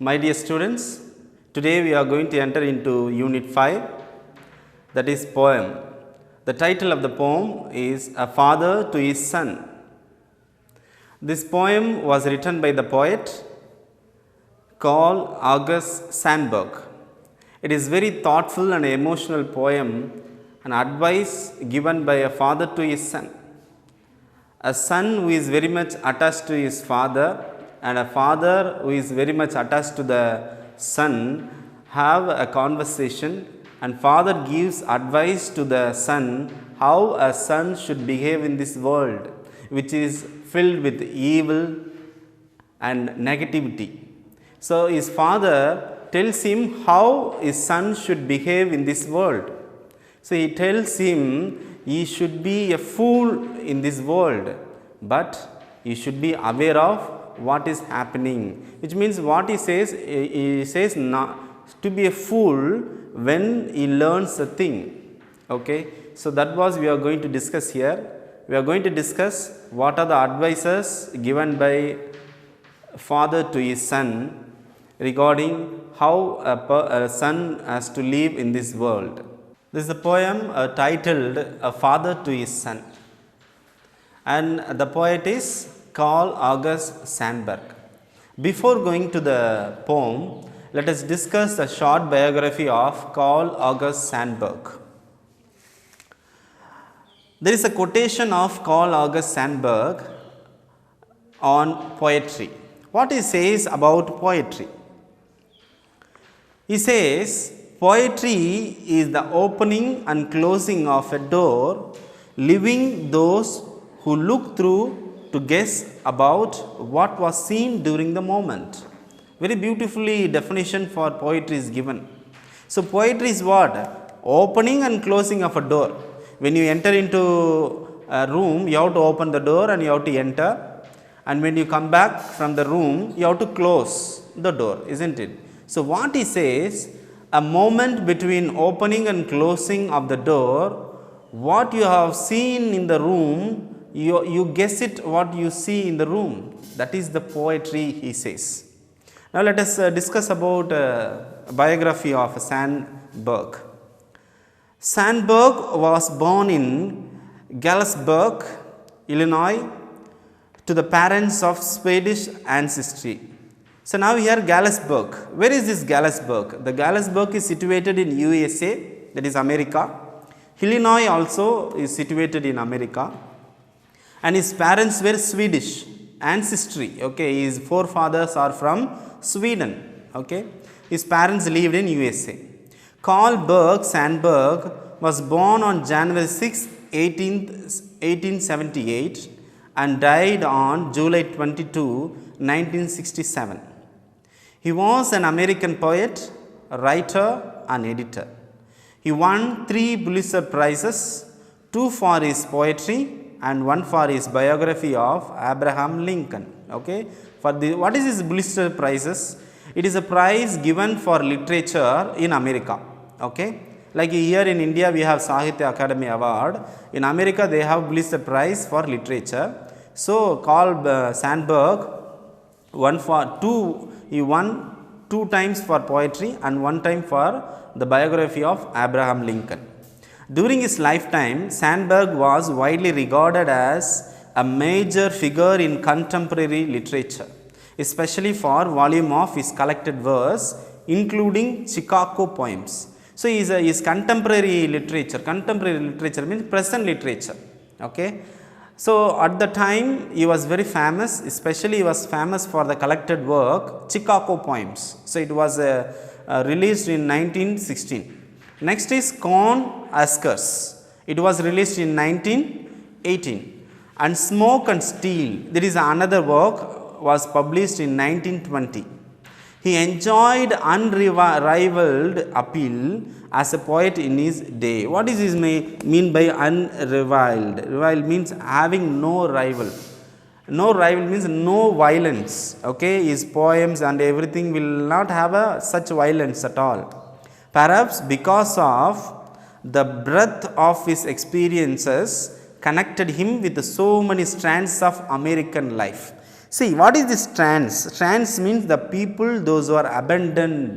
My dear students, today we are going to enter into Unit 5, that is poem. The title of the poem is A Father to His Son. This poem was written by the poet Carl August Sandburg. It is very thoughtful and emotional poem, an advice given by a father to his son. A son who is very much attached to his father and a father who is very much attached to the son have a conversation, and father gives advice to the son how a son should behave in this world which is filled with evil and negativity. So his father tells him how his son should behave in this world. So he tells him he should be a fool in this world, but he should be aware of what is happening, which means what he says not to be a fool when he learns a thing. Okay, so that was we are going to discuss here. We are going to discuss what are the advices given by father to his son regarding how a son has to live in this world. This is a poem titled A Father to His Son, and the poet is Carl August Sandburg. Before going to the poem, let us discuss a short biography of Carl August Sandburg. There is a quotation of Carl August Sandburg on poetry. What he says about poetry? He says, poetry is the opening and closing of a door, leaving those who look through to guess about what was seen during the moment. Very beautifully definition for poetry is given. So poetry is what? Opening and closing of a door. When you enter into a room, you have to open the door and you have to enter. And when you come back from the room, you have to close the door, isn't it? So what he says, a moment between opening and closing of the door, what you have seen in the room, you guess it what you see in the room. That is the poetry, he says. Now let us discuss about biography of Sandburg. Sandburg was born in Galesburg, Illinois, to the parents of Swedish ancestry. So now here Galesburg. Where is this Galesburg? The Galesburg is situated in USA, that is America. Illinois also is situated in America. And his parents were Swedish ancestry. Okay, his forefathers are from Sweden. Okay, his parents lived in USA. Carl Berg Sandburg was born on January 6, 1878 and died on July 22, 1967. He was an American poet, writer and editor. He won 3 Pulitzer Prizes, 2 for his poetry and 1 for his biography of Abraham Lincoln. Okay, for the what is his Pulitzer Prizes? It is a prize given for literature in America. Okay, like here in India we have Sahitya Academy Award. In America they have Pulitzer Prize for literature. So Carl Sandburg he won 2 times for poetry and 1 time for the biography of Abraham Lincoln. During his lifetime, Sandburg was widely regarded as a major figure in contemporary literature, especially for volume of his collected verse, including Chicago poems. So his contemporary literature. Contemporary literature means present literature. Okay. So at the time he was very famous, especially he was famous for the collected work Chicago poems. So it was released in 1916. Next is Corn Huskers. It was released in 1918. And Smoke and Steel, there is another work, was published in 1920. He enjoyed unrivaled appeal as a poet in his day. What does this mean by unrivaled? Rival means having no rival. No rival means no violence. Okay, his poems and everything will not have such violence at all. Perhaps because of the breadth of his experiences connected him with so many strands of American life. See, what is this trans? Trans means the people those who are abandoned.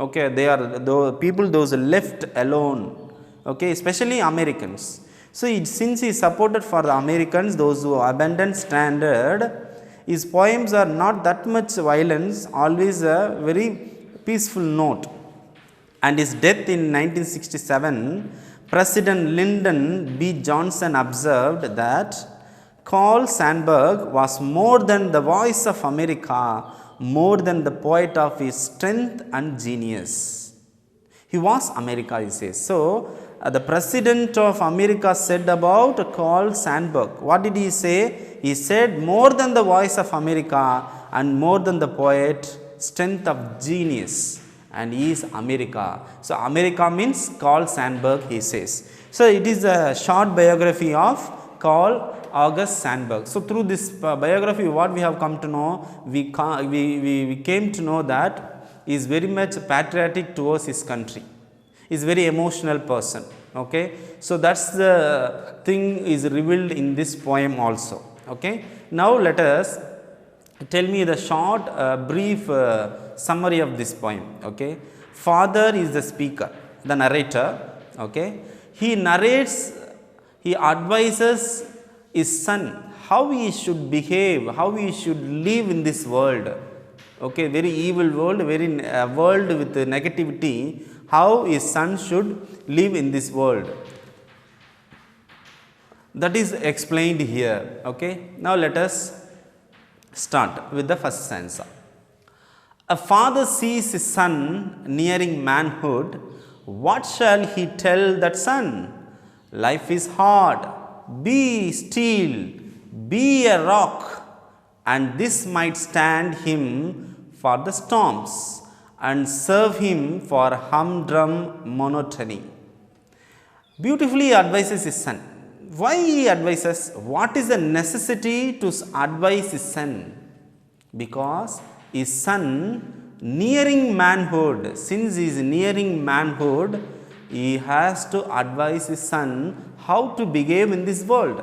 Okay, they are the people those left alone. Okay, especially Americans. So since he supported for the Americans, those who abandoned standard, his poems are not that much violence, always a very peaceful note. And his death in 1967, President Lyndon B. Johnson observed that Carl Sandburg was more than the voice of America, more than the poet of his strength and genius. He was America, he says. So, the President of America said about Carl Sandburg. What did he say? He said, more than the voice of America and more than the poet, strength of genius. And he is America. So, America means Carl Sandburg, he says. So, it is a short biography of Carl August Sandburg. So, through this biography, what we have come to know, we came to know that he is very much patriotic towards his country. He is very emotional person. Okay. So, that is the thing is revealed in this poem also. Okay. Now, let us tell me the short brief summary of this poem. Okay. Father is the speaker, the narrator. Okay. He narrates, he advises his son how he should behave, how he should live in this world. Okay, very evil world, very world with negativity, how his son should live in this world. That is explained here. Okay, now let us start with the first stanza. A father sees his son nearing manhood. What shall he tell that son? Life is hard. Be still, be a rock, and this might stand him for the storms and serve him for humdrum monotony. Beautifully advises his son. Why he advises? What is the necessity to advise his son? Because his son nearing manhood, since he is nearing manhood, he has to advise his son how to behave in this world.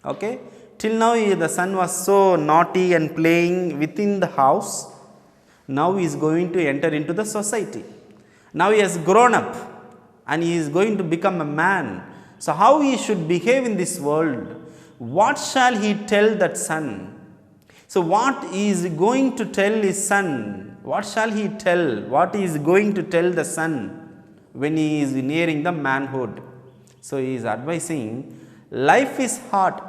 Okay. Till now the son was so naughty and playing within the house. Now he is going to enter into the society. Now he has grown up and he is going to become a man. So, how he should behave in this world? What shall he tell that son? So, what he is going to tell his son? What shall he tell? What he is going to tell the son when he is nearing the manhood? So, he is advising, life is hard.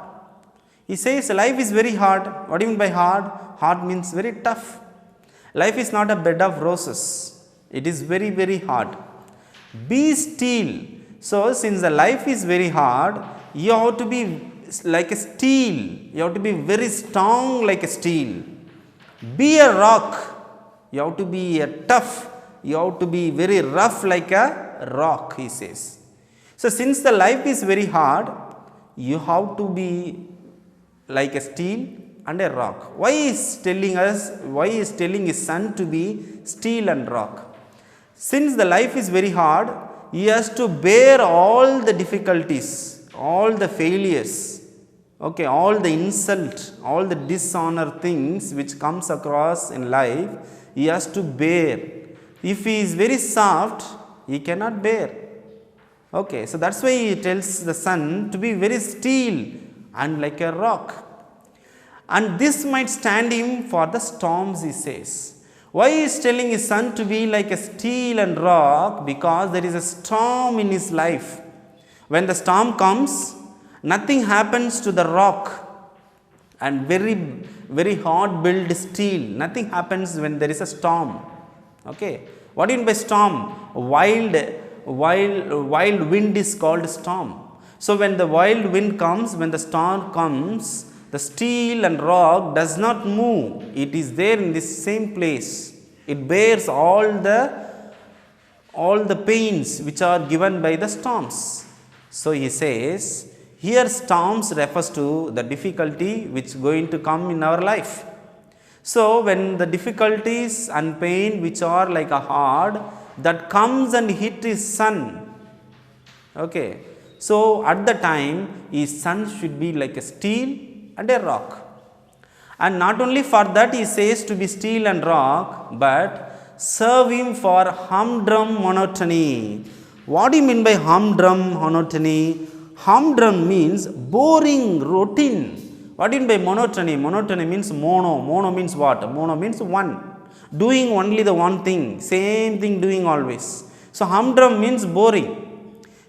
He says life is very hard. What do you mean by hard? Hard means very tough. Life is not a bed of roses. It is very, very hard. Be still. So, since the life is very hard, you have to be like a steel. You have to be very strong like a steel. Be a rock. You have to be a tough. You have to be very rough like a rock, he says. So, since the life is very hard, you have to be like a steel and a rock. Why is telling us, why is telling his son to be steel and rock? Since the life is very hard, he has to bear all the difficulties, all the failures, okay, all the insult, all the dishonor things which comes across in life, he has to bear. If he is very soft, he cannot bear. Okay, so that's why he tells the son to be very steel and like a rock. And this might stand him for the storms, he says. Why he is telling his son to be like a steel and rock? Because there is a storm in his life. When the storm comes, nothing happens to the rock and very, very hard built steel. Nothing happens when there is a storm. Okay. What do you mean by storm? Wild wind is called storm. So, when the wild wind comes, when the storm comes, the steel and rock does not move. It is there in this same place. It bears all the pains which are given by the storms. So, he says, here storms refers to the difficulty which is going to come in our life. So, when the difficulties and pain which are like a hard that comes and hit his son. Okay. So, at the time his son should be like a steel and a rock. And not only for that he says to be steel and rock, but serve him for humdrum monotony. What do you mean by humdrum monotony? Humdrum means boring routine. What do you mean by monotony? Monotony means mono. Mono means what? Mono means one. Doing only the one thing, same thing doing always. So humdrum means boring.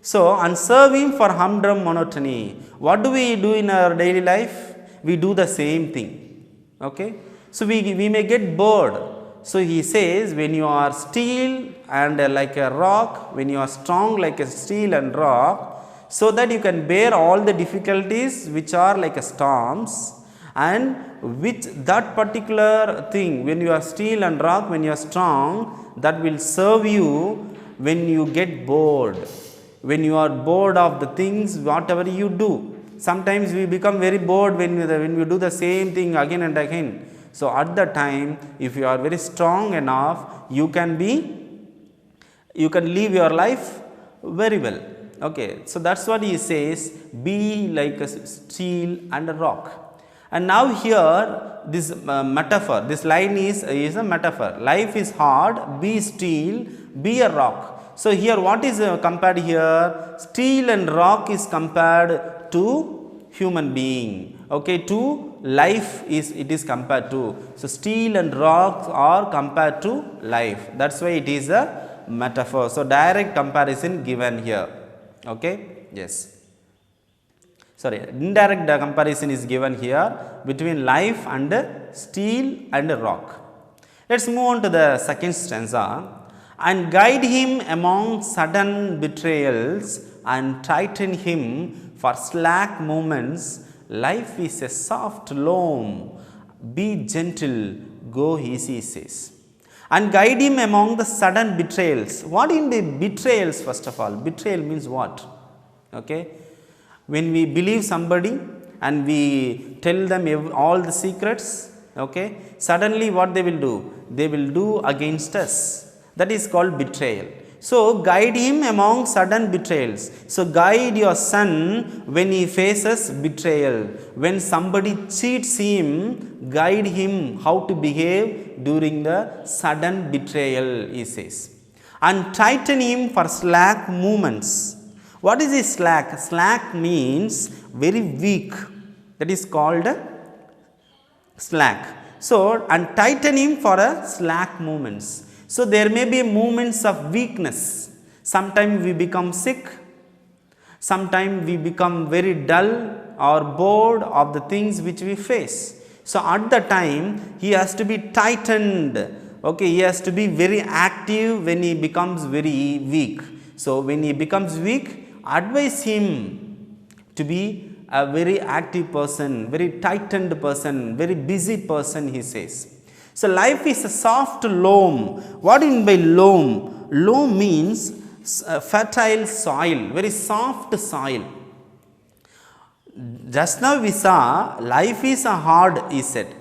So, and serve him for humdrum monotony. What do we do in our daily life? We do the same thing. Okay. So we may get bored. So he says, when you are steel and like a rock, when you are strong like a steel and rock, so that you can bear all the difficulties which are like a storms, and which that particular thing, when you are steel and rock, when you are strong, that will serve you when you get bored. When you are bored of the things, whatever you do. Sometimes we become very bored when we do the same thing again and again. So at that time, if you are very strong enough, you can live your life very well. Okay, so that's what he says, be like a steel and a rock. And now here this metaphor, this line is a metaphor. Life is hard, be steel, be a rock. So here what is compared here? Steel and rock is compared to human being. Okay, to life it is compared to. So steel and rocks are compared to life. That's why it is a metaphor. So direct comparison given here. Okay, yes. Sorry, indirect comparison is given here between life and steel and rock. Let's move on to the second stanza. And guide him among sudden betrayals and tighten him for slack moments. Life is a soft loam, be gentle, go easy, he says. And guide him among the sudden betrayals. What in the betrayals, first of all? Betrayal means what? Okay. When we believe somebody and we tell them all the secrets, okay, suddenly what they will do? They will do against us. That is called betrayal. So guide him among sudden betrayals. So guide your son when he faces betrayal. When somebody cheats him, guide him how to behave during the sudden betrayal, he says. And tighten him for slack moments. What is this slack? Slack means very weak. That is called slack. So, and tighten him for a slack moments. So there may be moments of weakness. Sometimes we become sick. Sometimes we become very dull or bored of the things which we face. So at the time he has to be tightened. Okay, he has to be very active when he becomes very weak. So when he becomes weak, advise him to be a very active person, very tightened person, very busy person, he says. So life is a soft loam. What do you mean by loam? Loam means fertile soil, very soft soil. Just now we saw life is a hard, he said.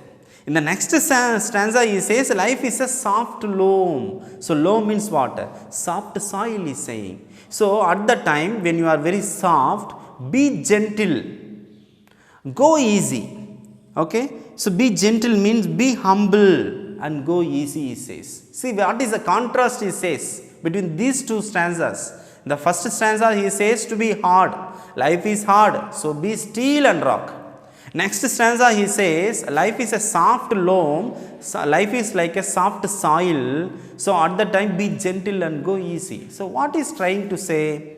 In the next stanza he says life is a soft loam. So loam means what? Soft soil, he is saying. So at the time when you are very soft, be gentle, go easy. Okay, so be gentle means be humble and go easy, he says. See what is the contrast he says between these two stanzas. In the first stanza he says to be hard, life is hard, so be steel and rock. Next stanza he says life is a soft loam, so life is like a soft soil, so at the time be gentle and go easy. So what is trying to say?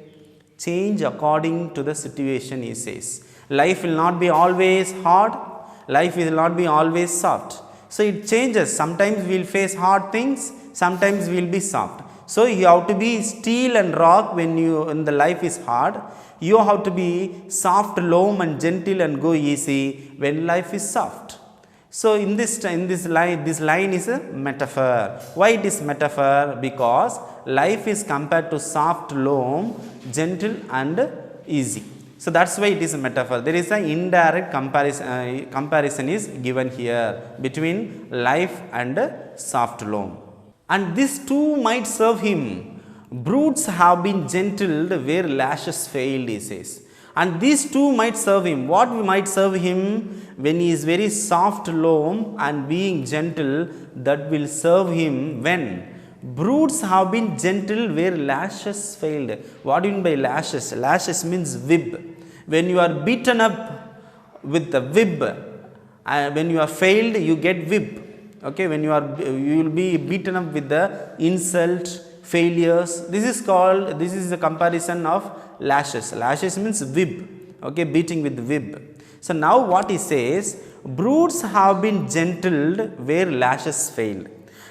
Change according to the situation, he says. Life will not be always hard, life will not be always soft. So it changes. Sometimes we will face hard things, sometimes we will be soft. So you have to be steel and rock when the life is hard. You have to be soft loam and gentle and go easy when life is soft. So in this line is a metaphor. Why it is metaphor? Because life is compared to soft loam, gentle and easy. So that's why it is a metaphor. There is an indirect comparison is given here between life and soft loam. And this too might serve him. Brutes have been gentled where lashes failed, he says. And these two might serve him. What we might serve him when he is very soft loam and being gentle, that will serve him when broods have been gentle where lashes failed. What do you mean by lashes? Lashes means whip. When you are beaten up with the whip, when you are failed, you get whip. Okay, when you will be beaten up with the insult, failures. This is the comparison of lashes. Lashes means whip. Okay, beating with whip. So now what he says, broods have been gentled where lashes failed.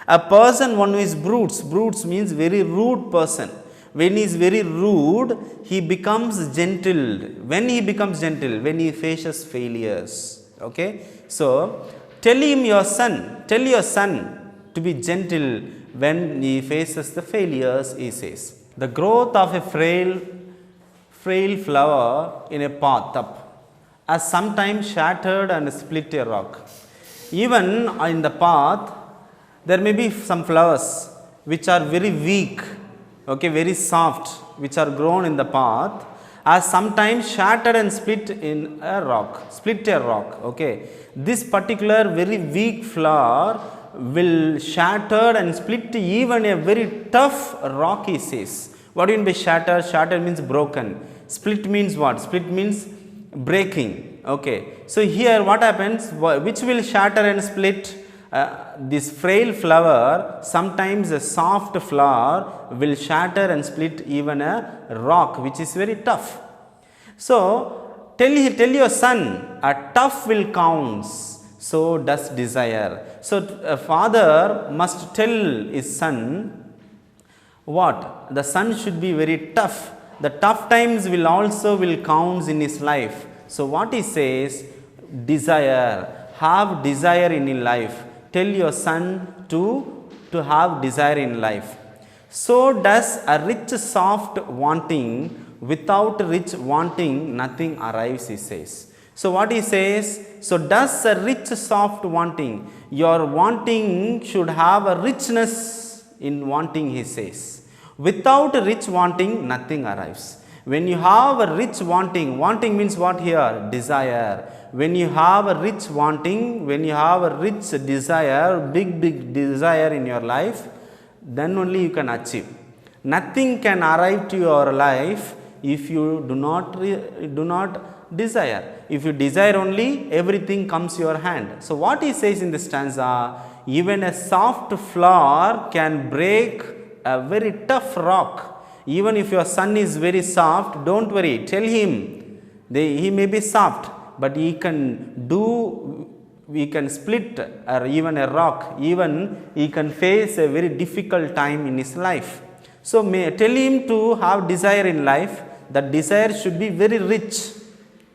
A person, one who is broods means very rude person. When he is very rude, he becomes gentle. When he becomes gentle, when he faces failures. Okay, so tell your son to be gentle when he faces the failures, he says. The growth of a frail flower in a path up has sometimes shattered and split a rock. Even in the path, there may be some flowers which are very weak, okay, very soft, which are grown in the path, are sometimes shattered and split a rock. Okay. This particular very weak flower will shatter and split even a very tough rock, he says. What do you mean by shatter? Shatter means broken. Split means what? Split means breaking. Okay. So here what happens? Which will shatter and split? This frail flower, sometimes a soft flower will shatter and split even a rock which is very tough. So tell your son, a tough will counts, so does desire. So a father must tell his son what? The son should be very tough. The tough times will count in his life. So what he says, desire, have desire in your life. Tell your son to have desire in life. So does a rich soft wanting. Without rich wanting, nothing arrives, he says. So what he says, so does a rich soft wanting. Your wanting should have a richness in wanting, he says. Without rich wanting, nothing arrives. When you have a rich wanting means what here? Desire. When you have a rich wanting, when you have a rich desire, big desire in your life, then only you can achieve. Nothing can arrive to your life if you do not desire. If you desire only, everything comes to your hand. So what he says in this stanza, even a soft flower can break a very tough rock. Even if your son is very soft, don't worry, tell him, he may be soft, but he can split even a rock, even he can face a very difficult time in his life. So tell him to have desire in life. That desire should be very rich.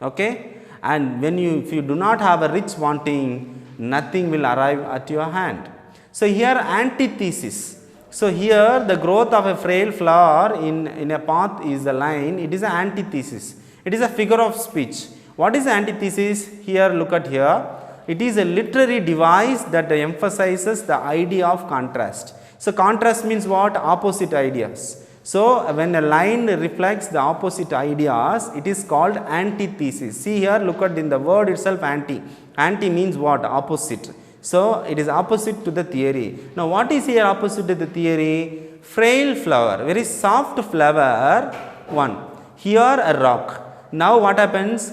Okay, and if you do not have a rich wanting, nothing will arrive at your hand. So here antithesis. So here the growth of a frail flower in a path is the line. It is an antithesis. It is a figure of speech. What is the antithesis? Here, look at here. It is a literary device that emphasizes the idea of contrast. So contrast means what? Opposite ideas. So when a line reflects the opposite ideas, it is called antithesis. See here, look at in the word itself, anti. Anti means what? Opposite. So it is opposite to the theory. Now what is here opposite to the theory? Frail flower, very soft flower, one. Here a rock. Now what happens?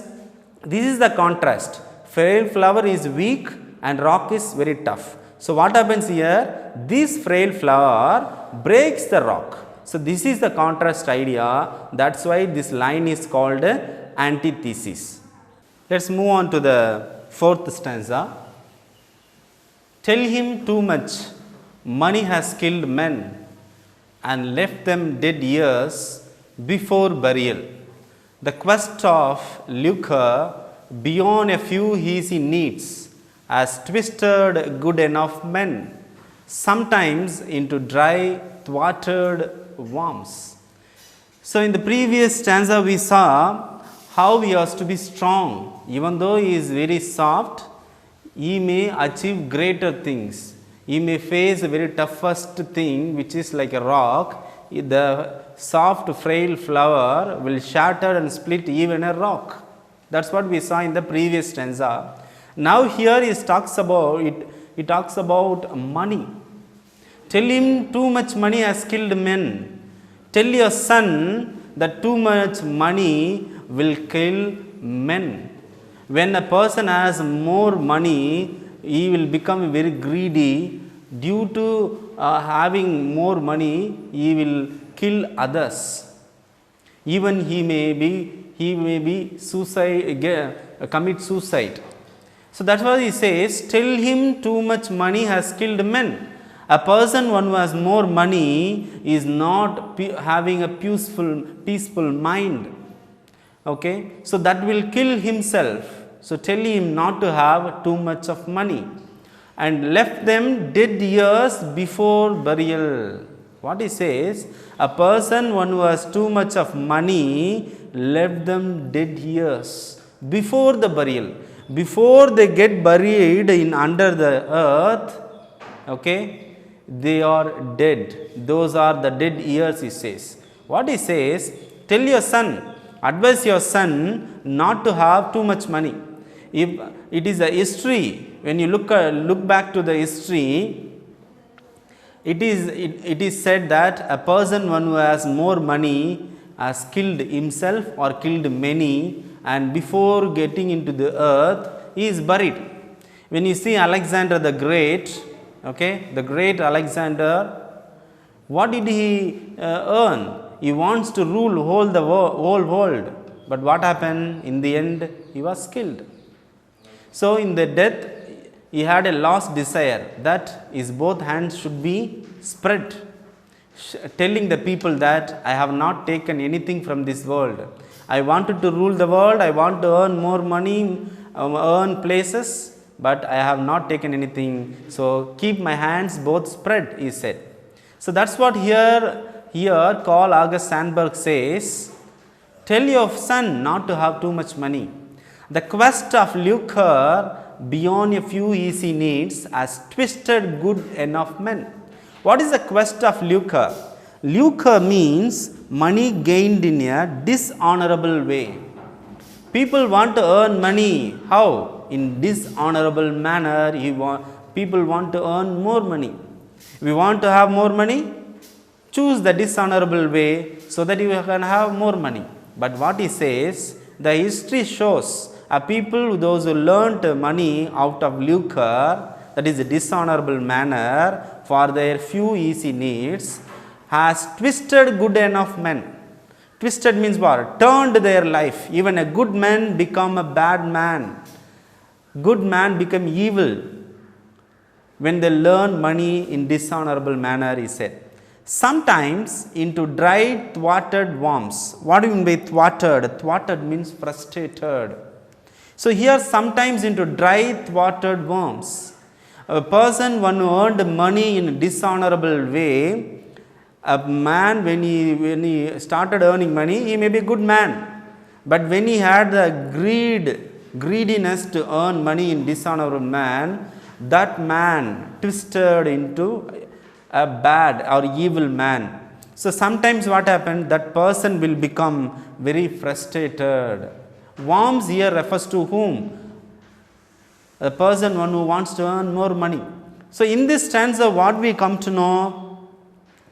This is the contrast. Frail flower is weak and rock is very tough. So what happens here? This frail flower breaks the rock. So this is the contrast idea. That's why this line is called antithesis. Let's move on to the fourth stanza. Tell him too much. Money has killed men and left them dead years before burial. The quest of lucre beyond a few easy needs has twisted good enough men, sometimes into dry, thwarted worms. So in the previous stanza we saw how he has to be strong. Even though he is very soft, he may achieve greater things. He may face a very toughest thing which is like a rock. the soft frail flower will shatter and split even a rock. That's what we saw in the previous stanza. Now here he talks about money. Tell him too much money has killed men. Tell your son that too much money will kill men. When a person has more money, he will become very greedy. Due to having more money, he will kill others. Even he may be commit suicide. So that's why he says, tell him too much money has killed men. A person one who has more money is not having a peaceful mind. Okay, so that will kill himself. So tell him not to have too much of money. And left them dead years before burial. What he says, a person one who has too much of money left them dead years before the burial. Before they get buried in under the earth, okay, they are dead. Those are the dead years, he says. What he says, tell your son, advise your son not to have too much money. If it is a history, when you look back to the history, it is said that a person one who has more money has killed himself or killed many, and before getting into the earth, he is buried. When you see Alexander the Great, okay, the great Alexander, what did he earn? He wants to rule whole world, but what happened? In the end, he was killed. So in the death, he had a last desire that his both hands should be spread, telling the people that I have not taken anything from this world. I wanted to rule the world, I want to earn more money, earn places, but I have not taken anything. So keep my hands both spread, he said. So that's what here Carl August Sandburg says, tell your son not to have too much money. The quest of lucre beyond a few easy needs has twisted good enough men. What is the quest of lucre? Lucre means money gained in a dishonorable way. People want to earn money. How? In dishonorable manner. People want to earn more money. We want to have more money? Choose the dishonorable way so that you can have more money. But what he says, the history shows a people, those who learnt money out of lucre, that is a dishonorable manner for their few easy needs, has twisted good enough men. Twisted means what? Turned their life. Even a good man become a bad man. Good man become evil when they learn money in dishonorable manner, he said. Sometimes into dry thwarted worms. What do you mean by thwarted? Thwarted means frustrated. So here sometimes into dry thwarted worms. A person one who earned money in a dishonorable way, a man when he started earning money, he may be a good man. But when he had the greediness to earn money in dishonorable man, that man twisted into a bad or evil man. So sometimes what happened, that person will become very frustrated. Worms here refers to whom? A person one who wants to earn more money. So in this stanza, what we come to know?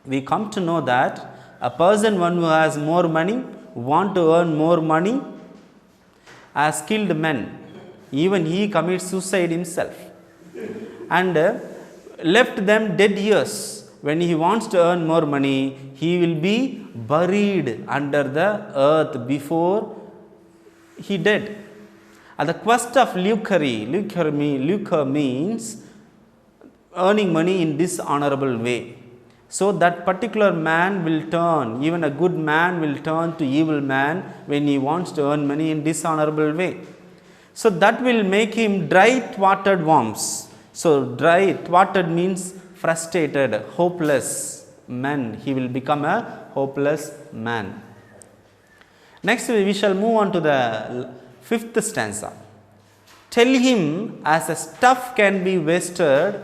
We come to know that a person one who has more money, want to earn more money, has killed men. Even he commits suicide himself. And left them dead years. When he wants to earn more money, he will be buried under the earth before he dead. And the quest of lucre means earning money in dishonorable way. So that particular man will turn, even a good man will turn to evil man when he wants to earn money in dishonorable way. So that will make him dry thwarted worms. So dry thwarted means frustrated, hopeless man. He will become a hopeless man. Next we shall move on to the fifth stanza. Tell him as a stuff can be wasted,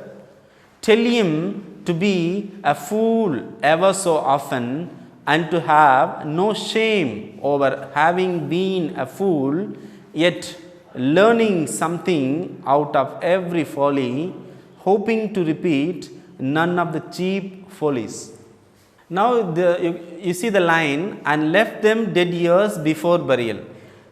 tell him to be a fool ever so often and to have no shame over having been a fool, yet learning something out of every folly, hoping to repeat none of the cheap follies. Now, you see the line, and left them dead years before burial.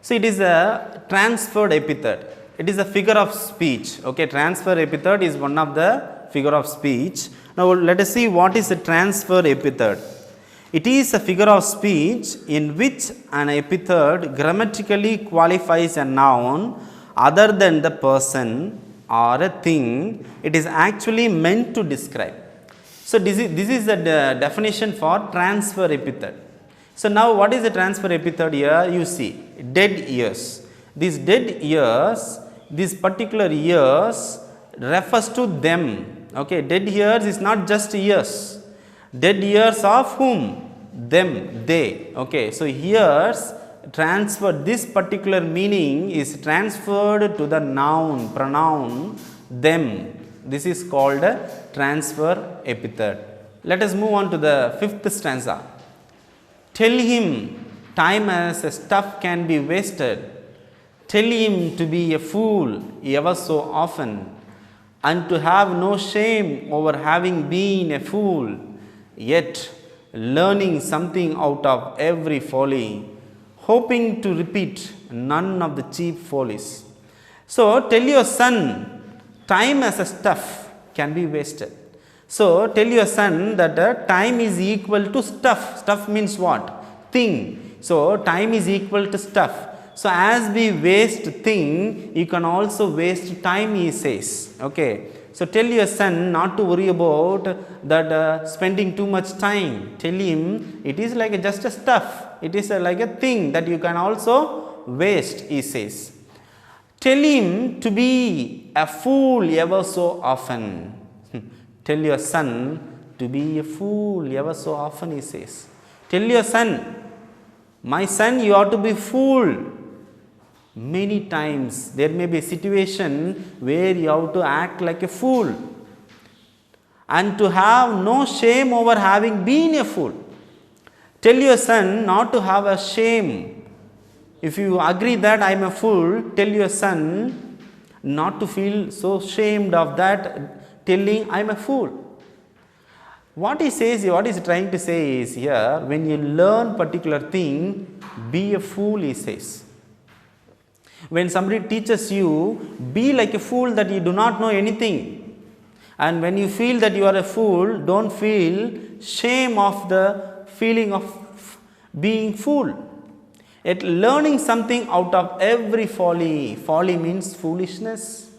So, it is a transferred epithet. It is a figure of speech. Okay, transfer epithet is one of the figure of speech. Now, let us see what is a transfer epithet. It is a figure of speech in which an epithet grammatically qualifies a noun other than the person or a thing it is actually meant to describe. So, this is the definition for transfer epithet. So, now what is the transfer epithet here? You see dead years. These dead years, these particular years refers to them. Okay, dead years is not just years. Dead years of whom? Them, they. Okay, so here's transfer, this particular meaning is transferred to the noun, pronoun them. This is called a transfer epithet. Let us move on to the fifth stanza. Tell him time as a stuff can be wasted. Tell him to be a fool ever so often, and to have no shame over having been a fool, yet learning something out of every folly, hoping to repeat none of the cheap follies. So, tell your son time as a stuff can be wasted. So, tell your son that time is equal to stuff. Stuff means what? Thing. So, time is equal to stuff. So, as we waste thing, you can also waste time, he says. Okay. So, tell your son not to worry about that spending too much time. Tell him it is like just a stuff. It is like a thing that you can also waste, he says. Tell him to be a fool ever so often. Tell your son to be a fool ever so often, he says. Tell your son, my son, you ought to be fool. Many times there may be a situation where you have to act like a fool and to have no shame over having been a fool. Tell your son not to have a shame. If you agree that I am a fool, tell your son not to feel so ashamed of that, telling I am a fool. What he says, what he is trying to say is here, when you learn particular thing, be a fool, he says. When somebody teaches you, be like a fool that you do not know anything. And when you feel that you are a fool, don't feel shame of the feeling of being fool. Yet learning something out of every folly. Folly means foolishness.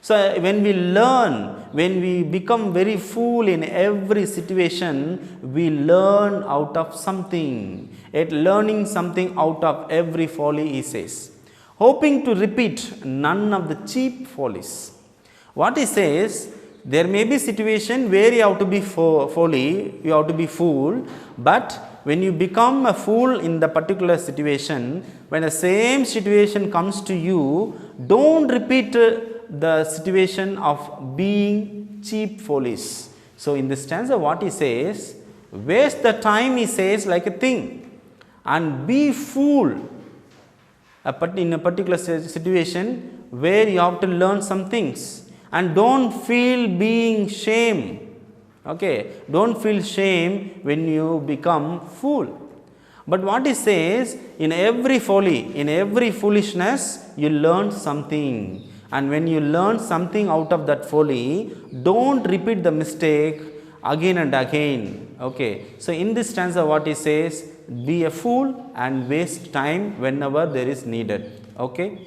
So, when we learn, when we become very fool in every situation, we learn out of something. Yet learning something out of every folly, he says. Hoping to repeat none of the cheap follies. What he says, there may be situation where you have to be folly, you have to be fool, but when you become a fool in the particular situation, when the same situation comes to you, don't repeat the situation of being cheap follies. So, in this stanza what he says, waste the time, he says, like a thing, and be fool in a particular situation where you have to learn some things, and don't feel being shame. Okay, don't feel shame when you become fool. But what he says, in every folly, in every foolishness, you learn something. And when you learn something out of that folly, don't repeat the mistake again and again. Okay, so in this stanza what he says, be a fool and waste time whenever there is needed. Okay.